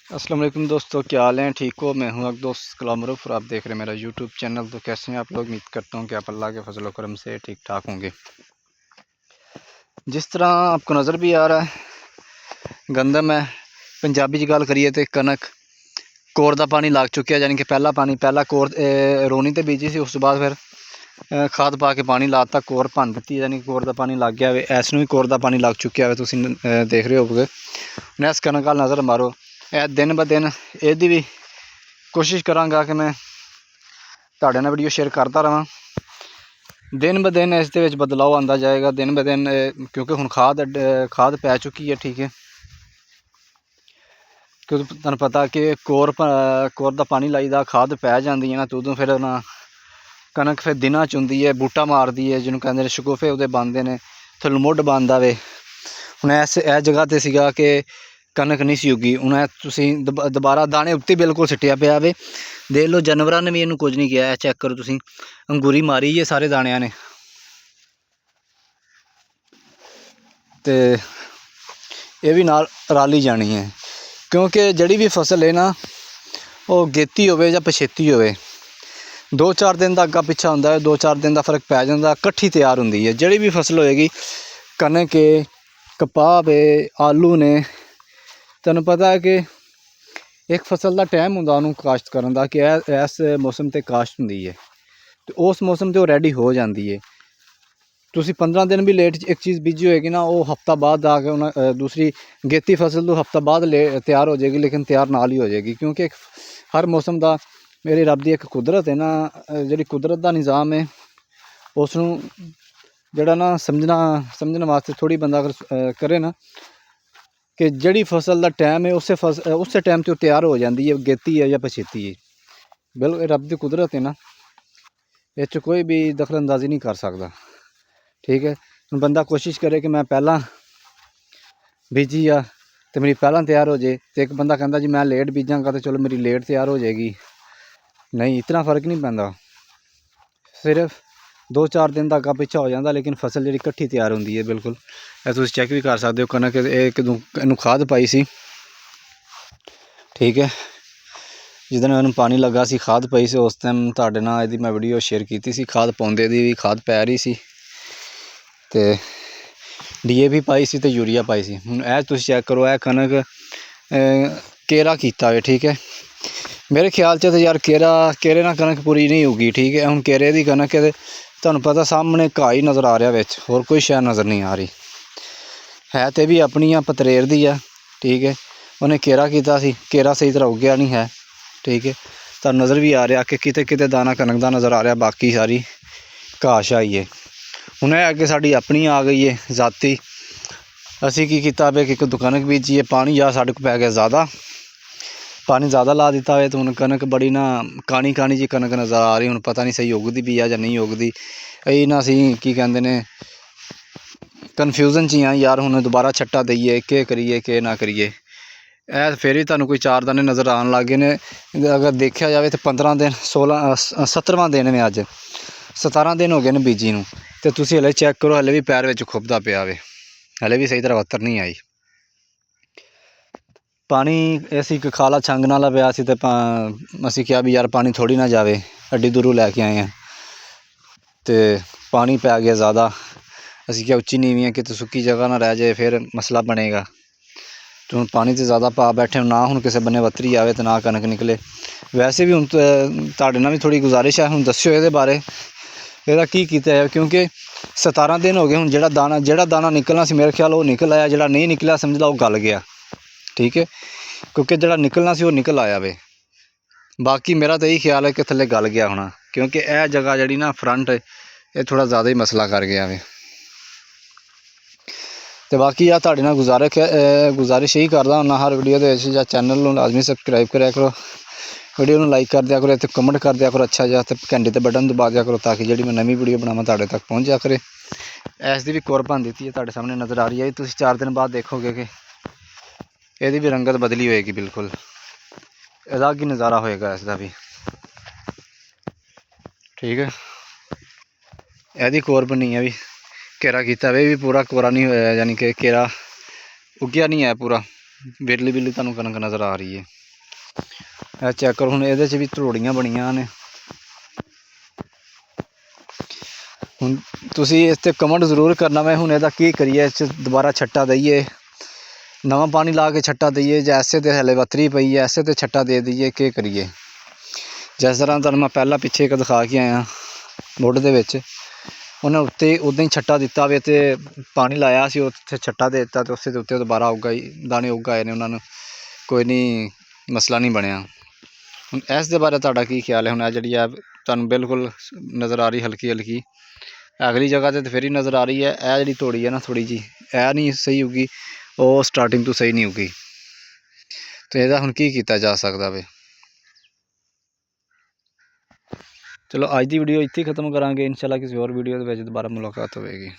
अस्सलाम वालेकुम दोस्तों, क्या हाल हैं? ठीक हो? मैं हूं आपका दोस्त कलाम मरूफ और आप देख रहे हैं मेरा यूट्यूब चैनल। तो कैसे हैं आप लोग? उम्मीद करता हूं कि आप अल्लाह के फजल करम से ठीक ठाक होंगे। जिस तरह आपको नज़र भी आ रहा है गंदम है। पंजाबी च गल करिए तो कनक कोर का पानी लग चुका, यानी कि पहला कोर रोनी तो बीजी सी, उस बाद फिर खाद पा के पानी लाता, कोर भन दी, यानी कि कोर का पानी लग गया। इस भी कोर का पानी लग चुका है, तुम देख रहे होगे। मैं इस कनक वाल नज़र मारो, दिन ब दिन यदी भी कोशिश करांगा कि मैं तुहाडे नाल वीडियो शेयर करता रहां। दिन ब दिन इस दे बदलाव आता जाएगा, दिन ब दिन, क्योंकि हुण खाद पै चुकी है। ठीक है, क्योंकि तुहानूं पता कि कोर का पानी लाईदा, खाद पै जाती है ना, तो उदों फिर ना कनक फिर दिनां च हुंदी है, बूटा मारदी है, जिन्होंने कहते हैं शगुफे उहदे बनते हैं, थल्लों मुढ़ बनदा वे। हुण इस जगह ते सीगा कि कनक नहीं सी उगी, हुण तुसीं दोबारा दाने उत्ते बिल्कुल सिटिया पिया वे। देख लो, जानवरां ने भी इहनूं कुछ नहीं किया। चैक करो तुसीं, अंगूरी मारी है सारे दाणियां ने। ते ये भी नाल रल ही जानी है, क्योंकि जिहड़ी भी फसल है ना, वो गेती होवे जां पछेती होवे, 2-4 दिन का अग्गा पिछा हुंदा है, 2-4 दिन का फर्क पै जांदा, कट्ठी तैयार हुंदी है। जिहड़ी भी फसल होएगी, कनक है, कपाह है, आलू ने, तुहानूं पता है कि एक फसल का टाइम हुंदा उहनूं काश्त करन दा, कि इस मौसम ते काश्त हुंदी है, तो उस मौसम ते वो रेडी हो जाती है। तुसीं 15 दिन भी लेट एक चीज़ बीजी होएगी ना, वो हफ्ता बाद आके दूसरी गेती फसल तो हफ्ता बाद तैयार हो जाएगी, लेकिन तैयार नाल ही हो जाएगी। क्योंकि हर मौसम का मेरे रब की एक कुदरत है ना, जिहड़ी कुदरत का निज़ाम है, उसनूं जिहड़ा ना समझने वास्ते थोड़ी बंदा अगर करे ना, कि जिहड़ी फसल का टाइम है उस टाइम ते तैयार हो जाती है, गेती है या पछेती है। बिल्कुल रब की कुदरत है ना, इस कोई भी दखल अंदाजी नहीं कर सकता। ठीक है, बंदा कोशिश करे कि मैं पहला बीजी आ तो मेरी पहला तैयार हो जाए, तो एक बंदा कहता जी मैं लेट बीजांगा तो चलो मेरी लेट तैयार हो जाएगी। नहीं, इतना फर्क नहीं पैंदा, सिर्फ 2-4 दिन का अग्गा पिछा हो जाता, लेकिन फसल जी कट्ठी तैयार होंदी है। बिल्कुल तुम चैक भी कर सकते हो, कनक इनू खाद पाई सी। ठीक है, जिदन इन्हूं पानी लगा सी, खाद पाई सी, उस टाइम तुहाडे नाल इहदी मैं वीडियो शेयर की सी। खाद पाउंदे दी भी खाद पै रही सी, ते DAP पाई सी ते यूरिया पाई सी। हुण तुसीं चैक करो, कनक केरा कीता वे। ठीक है, मेरे ख्याल च तो यार केरे नाल कनक पूरी नहीं उगी। ठीक है, हुण केरे दी कनक है, तुहानूं पता सामने घाह ही नज़र आ रहा विच, होर कोई शै नज़र नहीं आ रही है। तो भी अपनी पतरेर दी है। ठीक है, उन्हें केरा कीता सी, केरा सही तरह उगया नहीं है। ठीक है, तुहानूं नज़र भी आ रहा कि किते किते दाना कनक दा नज़र आ रहा, बाकी सारी घाह शाही है। हुण अगे साडी अपनी आ गई है जाती, असीं की कीता वे कि कनक बीजी है, पानी या साडे कोल पै गया ज़्यादा, पानी ज़्यादा ला दिता है, तो हुण कनक बड़ी ना काणी काणी जी कनक नज़र आ रही। हुण पता नहीं सही उगदी भी है जां नहीं उगदी। ये ना असीं की कहंदे ने कन्फ्यूजन च ही हाँ यार, हुण दोबारा छट्टा दईए के करिए के ना करिए। फिर भी तुहानूं कोई 4 दाने नज़र आन लग गए ने। अगर देखा जाए तो 15 दिन 17वां दिन ने, अज 17 दिन हो गए ने बीजी नूं, ते तुसीं हले चैक करो, हले भी पैर विच खुबदा पिया वे, हले भी सही तरह वत्तर नहीं आई। पानी ऐसी एक खाला छंगण वाला पिया सी, ते असीं कहा भी यार पानी थोड़ी ना जावे, एड्डी दूरों लैके आए हैं, तो पानी पै गया ज़्यादा। असीं क्या उच्ची नीवीं है, किते सुक्की जगह ना रह जाए, फिर मसला बनेगा। तो हुण पानी तो ज़्यादा पा बैठे, ना हुण किसी बन्ने वतरी आवे तो ना कनक निकले। वैसे भी हुण तुहाडे नाल भी थोड़ी गुजारिश है, हुण दस्सिओ इहदे बारे, इहदा की कीता जाए, क्योंकि 17 दिन हो गए। हुण जिहड़ा दाना निकलना सी, मेरे ख्याल वो निकल आया, जिहड़ा नहीं निकलिया समझ लो गल गया। ठीक है, क्योंकि जिहड़ा निकलना सी वो निकल आया वे, बाकी मेरा तो यही ख्याल है कि थल्ले गल गया होना, क्योंकि यह जगह जिहड़ी ना फ्रंट ये थोड़ा ज़्यादा ही मसला कर गया वे। तो बाकी यार तुहाडे नाल गुजारिश यही करदा हुन्ना हर वीडियो दे विच, चैनल नूं लाजमी सबसक्राइब करा करो, वीडियो नूं लाइक कर दिया करो, ते कमेंट कर दिया करो अच्छा जिहा, ते घंटे ते बटन दबा दिया करो, ताकि जिहड़ी मैं नवीं वीडियो बनावां तुहाडे तक पहुँच जा करे। इसदी भी कोर बन दी है, तुहाडे सामने नज़र आ रही है। तुसीं 4 दिन बाद देखोगे कि ਇਹਦੀ भी रंगत बदली होएगी, बिल्कुल अलग ही नज़ारा होएगा इसका भी। ठीक है, ਇਹਦੀ कोर बनी है, भी घेरा किया वे भी पूरा कोरा नहीं होया, यानी कि घेरा उगया नहीं है पूरा। ਵਿਰਲੀ ਵਿਰਲੀ ਤੁਹਾਨੂੰ ਕਣਕ ਨਜ਼ਰ ਆ ਰਹੀ ਹੈ। ਇਹ ਚੈੱਕ ਕਰੋ, ਹੁਣ ਇਹਦੇ 'ਚ ਵੀ ਧਰੋੜੀਆਂ ਬਣੀਆਂ ਨੇ। ਹੁਣ ਤੁਸੀਂ ਇਸ 'ਤੇ ਕਮੈਂਟ ਜ਼ਰੂਰ ਕਰਨਾ ਮੈਂ ਹੁਣ ਇਹਦਾ ਕੀ ਕਰੀਏ, ਇਸ 'ਚ ਦੁਬਾਰਾ ਛੱਟਾ ਦਈਏ, ਨਵਾਂ ਪਾਣੀ ਲਾ ਕੇ ਛੱਟਾ ਦਈਏ, ਜਾਂ ਐਸੇ ਤੇ ਹਲੇ ਵੱਤਰੀ ਪਈ ਹੈ ਐਸੇ ਤੇ ਛੱਟਾ ਦੇ ਦਈਏ, ਕੀ ਕਰੀਏ। ਜਿਸ ਤਰ੍ਹਾਂ ਤੁਹਾਨੂੰ ਮੈਂ ਪਹਿਲਾਂ ਪਿੱਛੇ ਇੱਕ ਦਿਖਾ ਕੇ ਆਇਆ ਮੁੱਢ ਦੇ ਵਿੱਚ, ਉਹਨੇ ਉੱਤੇ ਉੱਦਾਂ ਹੀ ਛੱਟਾ ਦਿੱਤਾ ਵੇ ਅਤੇ ਪਾਣੀ ਲਾਇਆ ਸੀ, ਉੱਥੇ ਛੱਟਾ ਦੇ ਦਿੱਤਾ ਅਤੇ ਉਸੇ ਦੇ ਉੱਤੇ ਦੁਬਾਰਾ ਉੱਗ ਆਈ, ਦਾਣੇ ਉੱਗ ਆਏ ਨੇ ਉਹਨਾਂ ਨੂੰ, ਕੋਈ ਨਹੀਂ ਮਸਲਾ ਨਹੀਂ ਬਣਿਆ। ਹੁਣ ਇਸ ਦੇ ਬਾਰੇ ਤੁਹਾਡਾ ਕੀ ਖਿਆਲ ਹੈ? ਹੁਣ ਇਹ ਜਿਹੜੀ ਆ ਤੁਹਾਨੂੰ ਬਿਲਕੁਲ ਨਜ਼ਰ ਆ ਰਹੀ ਹਲਕੀ ਹਲਕੀ, ਅਗਲੀ ਜਗ੍ਹਾ 'ਤੇ ਫਿਰ ਹੀ ਨਜ਼ਰ ਆ ਰਹੀ ਹੈ। ਇਹ ਜਿਹੜੀ ਤੋੜੀ ਹੈ ਨਾ ਥੋੜ੍ਹੀ ਜਿਹੀ, ਇਹ ਨਹੀਂ ਸਹੀ ਉੱਗੀ, ਉਹ ਸਟਾਰਟਿੰਗ ਤੋਂ ਸਹੀ ਨਹੀਂ ਉੱਗੀ, ਅਤੇ ਇਹਦਾ ਹੁਣ ਕੀ ਕੀਤਾ ਜਾ ਸਕਦਾ ਵੇ। ਚਲੋ ਅੱਜ ਦੀ ਵੀਡੀਓ ਇੱਥੇ ਹੀ ਖਤਮ ਕਰਾਂਗੇ, ਇਨਸ਼ਾਅੱਲਾ ਕਿਸੇ ਹੋਰ ਵੀਡੀਓ ਦੇ ਵਿੱਚ ਦੁਬਾਰਾ ਮੁਲਾਕਾਤ ਹੋਵੇਗੀ।